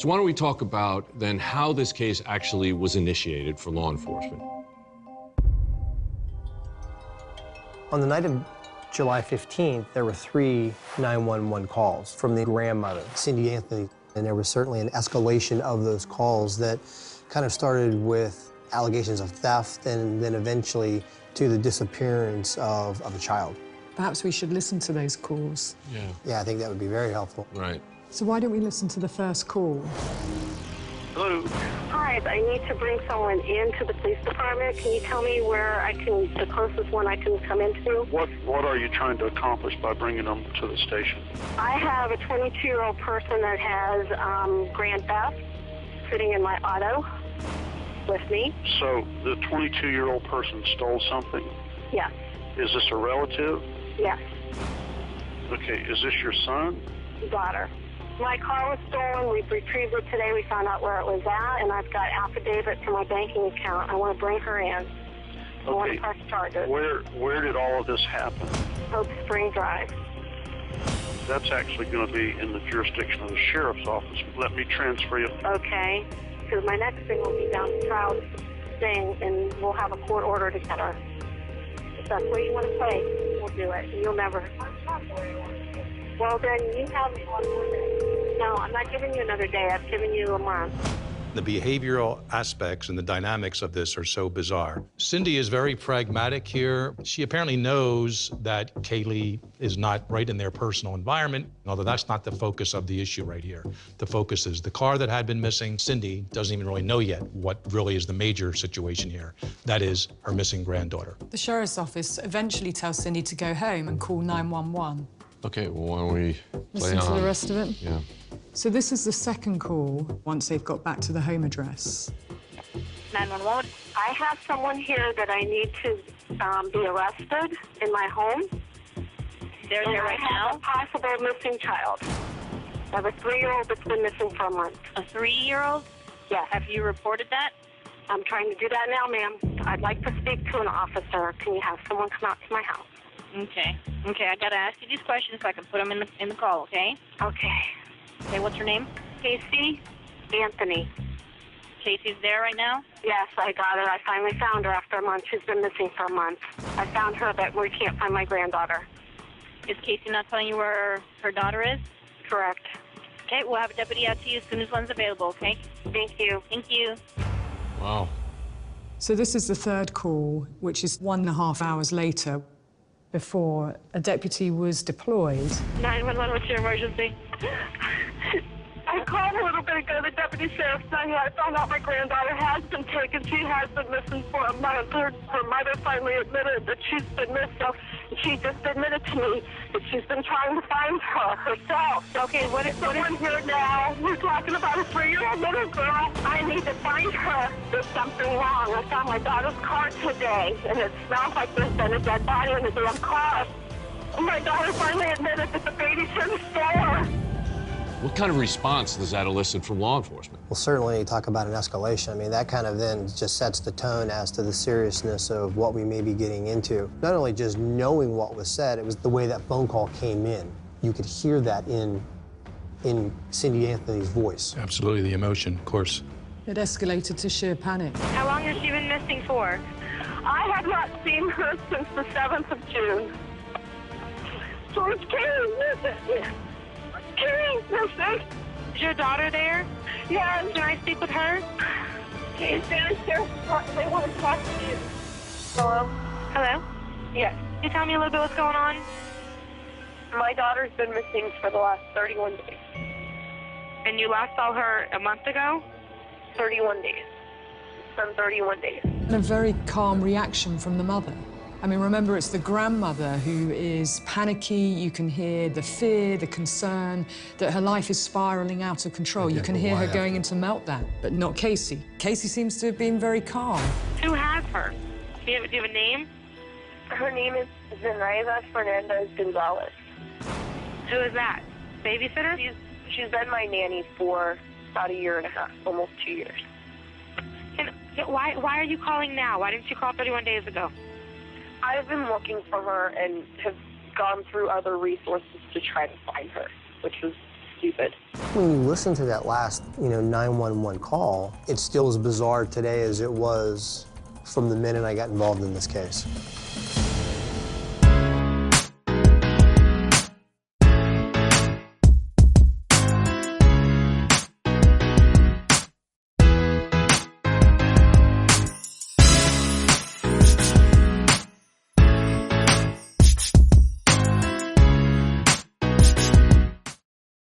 So why don't we talk about then how this case actually was initiated for law enforcement? On the night of July 15th, there were 3 911 calls from the grandmother, Cindy Anthony, and there was certainly an escalation of those calls that kind of started with allegations of theft and then eventually to the disappearance of a child. Perhaps we should listen to those calls. Yeah, I think that would be very helpful. Right. So why don't we listen to the first call? Hello. Hi, I need to bring someone into the police department. Can you tell me where I can, the closest one I can come into? What are you trying to accomplish by bringing them to the station? I have a 22-year-old person that has grand theft sitting in my auto with me. So the 22-year-old person stole something? Yes. Is this a relative? Yes. Okay, is this your son? Daughter. My car was stolen. We've retrieved it today. We found out where it was at, and I've got affidavit for my banking account. I want to bring her in. I want to press charges. Where did all of this happen? Hope Spring Drive. That's actually going to be in the jurisdiction of the sheriff's office. Let me transfer you. Okay. Because my next thing will be down to trial thing, and we'll have a court order together. If that's where you want to play, we'll do it. You'll never. Well, then you have me one more day. No, I'm not giving you another day. I've given you a month. The behavioral aspects and the dynamics of this are so bizarre. Cindy is very pragmatic here. She apparently knows that Caylee is not right in their personal environment, although that's not the focus of the issue right here. The focus is the car that had been missing. Cindy doesn't even really know yet what really is the major situation here. That is her missing granddaughter. The sheriff's office eventually tells Cindy to go home and call 911. Okay, well, why don't we play Listen on? to the rest of it? Yeah. So this is the second call once they've got back to the home address. 911. I have someone here that I need to be arrested in my home. They're there right now? A possible missing child. I have a 3-year-old that's been missing for a month. A 3-year-old? Yes. Have you reported that? I'm trying to do that now, ma'am. I'd like to speak to an officer. Can you have someone come out to my house? Okay. Okay, I gotta ask you these questions so I can put them in the call, okay? Okay. Okay, what's her name? Casey Anthony. Casey's there right now? Yes, I got her. I finally found her after a month. She's been missing for a month. I found her, but we can't find my granddaughter. Is Casey not telling you where her daughter is? Correct. Okay, we'll have a deputy out to you as soon as one's available, okay? Thank you. Thank you. Wow. So this is the third call, which is 1.5 hours later, before a deputy was deployed. 911, what's your emergency? I called a little bit ago. The deputy sheriff's not here. I found out my granddaughter has been taken. She has been missing for a month. Her mother finally admitted that she's been missing. She just admitted to me that she's been trying to find her herself. Okay, what is here now? We're talking about a 3-year-old little girl. I need to find her. There's something wrong. I found my daughter's car today, and it smells like there's been a dead body in the damn car. My daughter finally admitted that the baby shouldn't stole her. What kind of response does that elicit from law enforcement? Well, certainly talk about an escalation. I mean, that kind of then just sets the tone as to the seriousness of what we may be getting into. Not only just knowing what was said, it was the way that phone call came in. You could hear that in Cindy Anthony's voice. Absolutely, the emotion, of course. It escalated to sheer panic. How long has she been missing for? I have not seen her since the 7th of June. George Caylee, listen. Caylee, listen. Is your daughter there? Yes. Can I speak with her? She's downstairs. They want to talk to you. Hello? Hello? Yes. Can you tell me a little bit what's going on? My daughter's been missing for the last 31 days. And you last saw her a month ago? 31 days. It's been 31 days. And a very calm reaction from the mother. I mean, remember, it's the grandmother who is panicky. You can hear the fear, the concern that her life is spiraling out of control. You can hear her going into meltdown, but not Casey. Casey seems to have been very calm. Who has her? Do you have a name? Her name is Zenaida Fernandez Gonzalez. Who is that? Babysitter? She's been my nanny for about 1.5 years, almost 2 years. And why are you calling now? Why didn't you call 31 days ago? I've been looking for her and have gone through other resources to try to find her, which was stupid. When you listen to that last, 911 call, it's still as bizarre today as it was from the minute I got involved in this case.